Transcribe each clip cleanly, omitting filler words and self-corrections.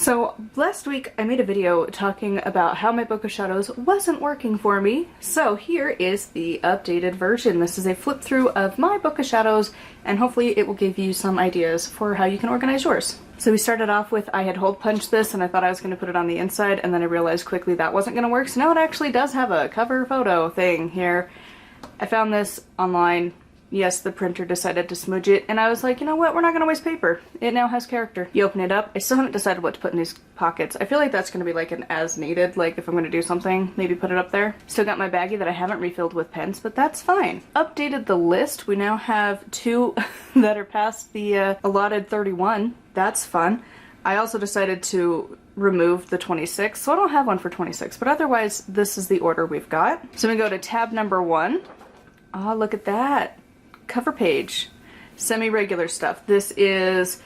So last week I made a video talking about how my Book of Shadows wasn't working for me. So here is the updated version. This is a flip through of my Book of Shadows, and hopefully it will give you some ideas for how you can organize yours. So we started off with, I had hole punched this and I thought I was going to put it on the inside, and then I realized quickly that wasn't going to work. So now it actually does have a cover photo thing here. I found this online. Yes, the printer decided to smudge it, and I was like, you know what, we're not going to waste paper. It now has character. You open it up. I still haven't decided what to put in these pockets. I feel like that's going to be like an as needed, like if I'm going to do something, maybe put it up there. Still got my baggie that I haven't refilled with pens, but that's fine. Updated the list. We now have 2 that are past the allotted 31. That's fun. I also decided to remove the 26, so I don't have one for 26, but otherwise this is the order we've got. So we go to tab number 1. Oh, look at that. Cover page, semi-regular stuff. This is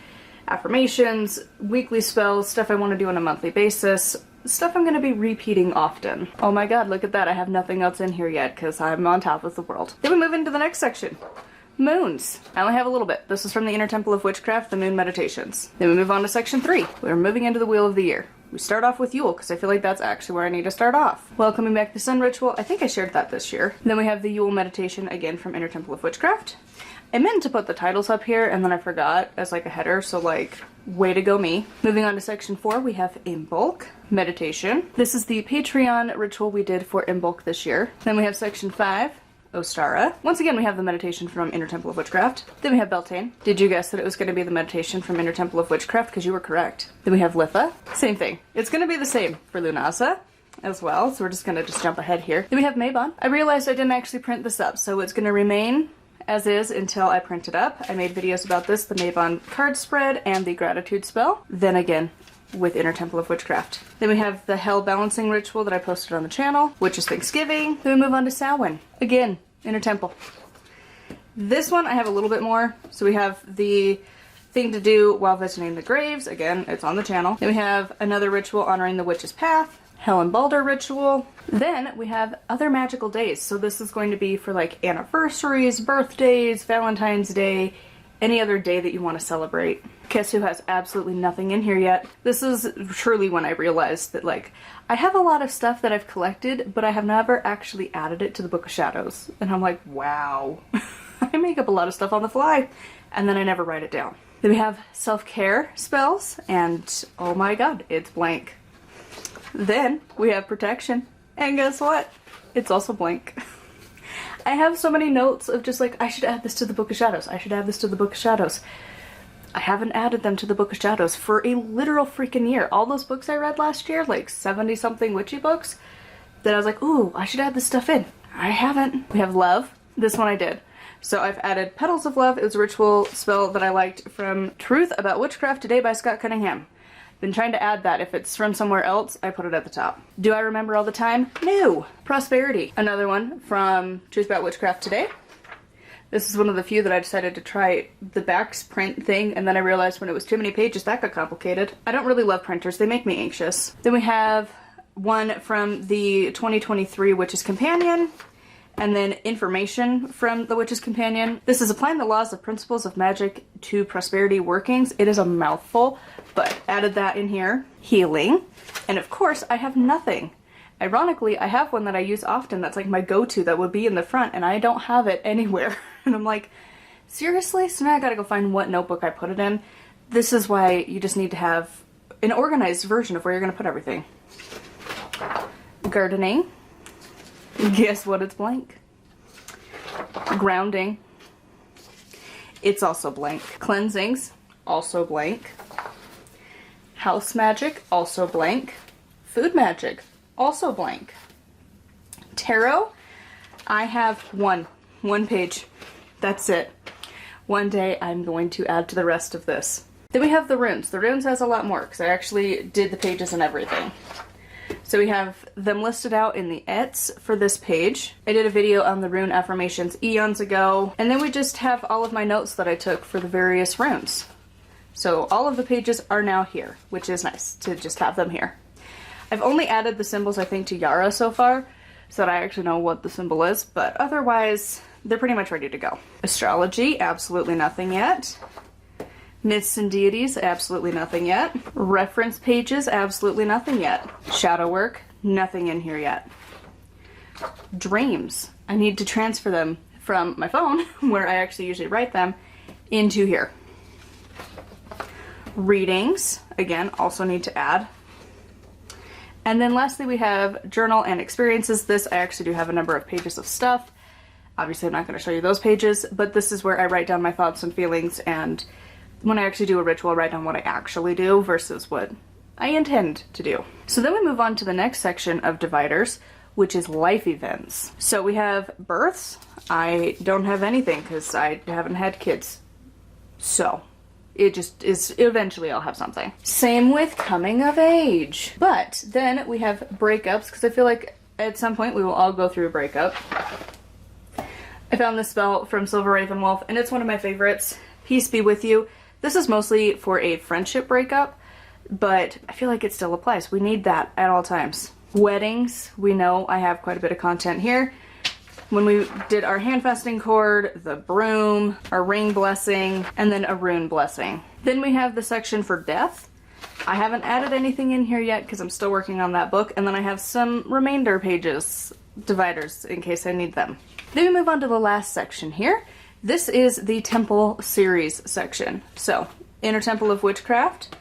affirmations, weekly spells, stuff I want to do on a monthly basis, stuff I'm going to be repeating often. Oh my god, look at that. I have nothing else in here yet because I'm on top of the world. Then we move into the next section. Moons. I only have a little bit. This is from the Inner Temple of Witchcraft, the Moon Meditations. Then we move on to section 3. We're moving into the Wheel of the Year. We start off with Yule, because I feel like that's actually where I need to start off. Welcoming Back the Sun Ritual. I think I shared that this year. Then we have the Yule Meditation, again from Inner Temple of Witchcraft. I meant to put the titles up here, and then I forgot as like a header, so like, way to go me. Moving on to section 4, we have Imbolc Meditation. This is the Patreon ritual we did for Imbolc this year. Then we have section 5. Ostara. Once again, we have the meditation from Inner Temple of Witchcraft. Then we have Beltane. Did you guess that it was going to be the meditation from Inner Temple of Witchcraft? Because you were correct. Then we have Litha. Same thing. It's going to be the same for Lunasa as well, so we're just going to jump ahead here. Then we have Mabon. I realized I didn't actually print this up, so it's going to remain as is until I print it up. I made videos about this, the Mabon card spread and the gratitude spell. Then again, with Inner Temple of Witchcraft. Then we have the Hell Balancing Ritual that I posted on the channel, which is Thanksgiving. Then we move on to Samhain. Again, Inner Temple. This one I have a little bit more. So we have the thing to do while visiting the graves. Again, it's on the channel. Then we have another ritual honoring the Witch's Path. Helen Balder ritual. Then we have other magical days. So this is going to be for like anniversaries, birthdays, Valentine's Day, any other day that you want to celebrate. Guess who has absolutely nothing in here yet? This is truly when I realized that, like, I have a lot of stuff that I've collected, but I have never actually added it to the Book of Shadows. And I'm like, wow. I make up a lot of stuff on the fly, and then I never write it down. Then we have self-care spells, and oh my god, it's blank. Then we have protection, and guess what? It's also blank. I have so many notes of just like, I should add this to the Book of Shadows. I should add this to the Book of Shadows. I haven't added them to the Book of Shadows for a literal freaking year. All those books I read last year, like 70-something witchy books, that I was like, ooh, I should add this stuff in. I haven't. We have Love. This one I did. So I've added Petals of Love. It was a ritual spell that I liked from Truth About Witchcraft Today by Scott Cunningham. Been trying to add that. If it's from somewhere else, I put it at the top. Do I remember all the time? No. Prosperity. Another one from Truth About Witchcraft Today. This is one of the few that I decided to try the backs print thing, and then I realized when it was too many pages, that got complicated. I don't really love printers. They make me anxious. Then we have one from the 2023 Witch's Companion, and then information from the Witch's Companion. This is applying the laws of principles of magic to prosperity workings. It is a mouthful, but added that in here. Healing. And of course, I have nothing. Ironically, I have one that I use often that's like my go-to that would be in the front, and I don't have it anywhere. And I'm like, seriously? So now I gotta go find what notebook I put it in. This is why you just need to have an organized version of where you're gonna put everything. Gardening. Guess what? It's blank. Grounding. It's also blank. Cleansings. Also blank. House magic. Also blank. Food magic. Also blank. Tarot. I have one page. That's it. One day I'm going to add to the rest of this. Then we have the runes. The runes has a lot more because I actually did the pages and everything. So we have them listed out in the ETS for this page. I did a video on the rune affirmations eons ago. And then we just have all of my notes that I took for the various runes. So all of the pages are now here, which is nice to just have them here. I've only added the symbols, I think, to Yara so far, so that I actually know what the symbol is, but otherwise, they're pretty much ready to go. Astrology, absolutely nothing yet. Myths and deities, absolutely nothing yet. Reference pages, absolutely nothing yet. Shadow work, nothing in here yet. Dreams, I need to transfer them from my phone, where I actually usually write them, into here. Readings, again, also need to add. And then lastly we have journal and experiences. This I actually do have a number of pages of stuff. Obviously I'm not going to show you those pages, but this is where I write down my thoughts and feelings, and when I actually do a ritual, write down what I actually do versus what I intend to do. So then we move on to the next section of dividers, which is life events. So we have births. I don't have anything because I haven't had kids. So it just is, eventually I'll have something. Same with coming of age. But then we have breakups, because I feel like at some point we will all go through a breakup. I found this spell from Silver Ravenwolf, and it's one of my favorites. Peace be with you. This is mostly for a friendship breakup, but I feel like it still applies. We need that at all times. Weddings, we know I have quite a bit of content here. When we did our handfasting cord, the broom, our ring blessing, and then a rune blessing. Then we have the section for death. I haven't added anything in here yet because I'm still working on that book, and then I have some remainder pages, dividers, in case I need them. Then we move on to the last section here. This is the Temple series section. So, Inner Temple of Witchcraft.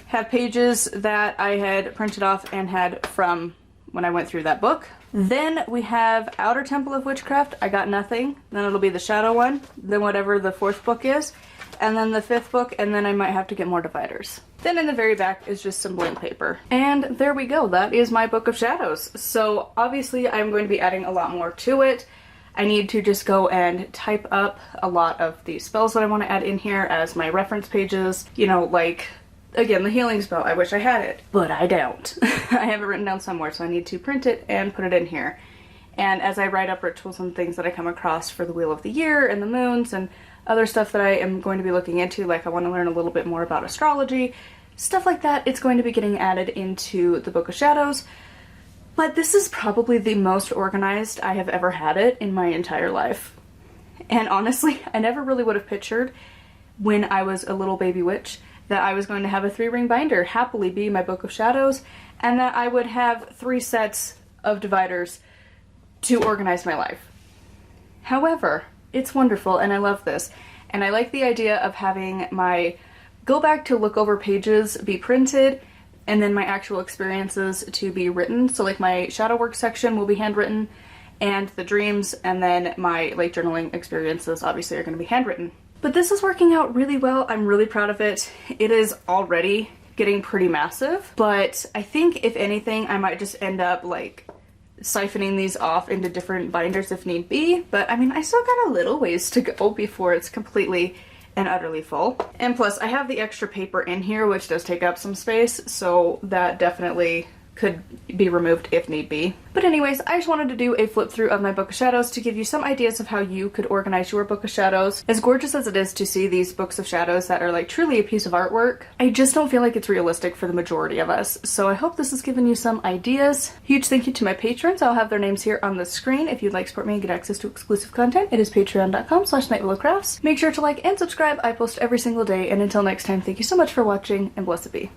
Have pages that I had printed off and had from when I went through that book. Then we have Outer Temple of Witchcraft. I got nothing. Then it'll be the Shadow one. Then whatever the 4th book is. And then the 5th book, and then I might have to get more dividers. Then in the very back is just some blank paper. And there we go. That is my Book of Shadows. So obviously I'm going to be adding a lot more to it. I need to just go and type up a lot of the spells that I want to add in here as my reference pages. You know, like, again, the healing spell. I wish I had it, but I don't. I have it written down somewhere, so I need to print it and put it in here. And as I write up rituals and things that I come across for the Wheel of the Year and the moons and other stuff that I am going to be looking into, like I want to learn a little bit more about astrology, stuff like that, it's going to be getting added into the Book of Shadows. But this is probably the most organized I have ever had it in my entire life. And honestly, I never really would have pictured when I was a little baby witch that I was going to have a 3-ring binder happily be my Book of Shadows, and that I would have 3 sets of dividers to organize my life. However, it's wonderful and I love this. And I like the idea of having my go back to look over pages be printed, and then my actual experiences to be written. So like my shadow work section will be handwritten, and the dreams and then my like journaling experiences obviously are going to be handwritten. But this is working out really well. I'm really proud of it. It is already getting pretty massive, but I think if anything I might just end up like siphoning these off into different binders if need be. But I mean, I still got a little ways to go before it's completely and utterly full. And plus I have the extra paper in here, which does take up some space, so that definitely could be removed if need be. But anyways, I just wanted to do a flip through of my Book of Shadows to give you some ideas of how you could organize your Book of Shadows. As gorgeous as it is to see these books of shadows that are like truly a piece of artwork, I just don't feel like it's realistic for the majority of us. So I hope this has given you some ideas. Huge thank you to my patrons. I'll have their names here on the screen. If you'd like to support me and get access to exclusive content, it is patreon.com/nightwillowcrafts. Make sure to like and subscribe. I post every single day, and until next time, thank you so much for watching, and blessed be.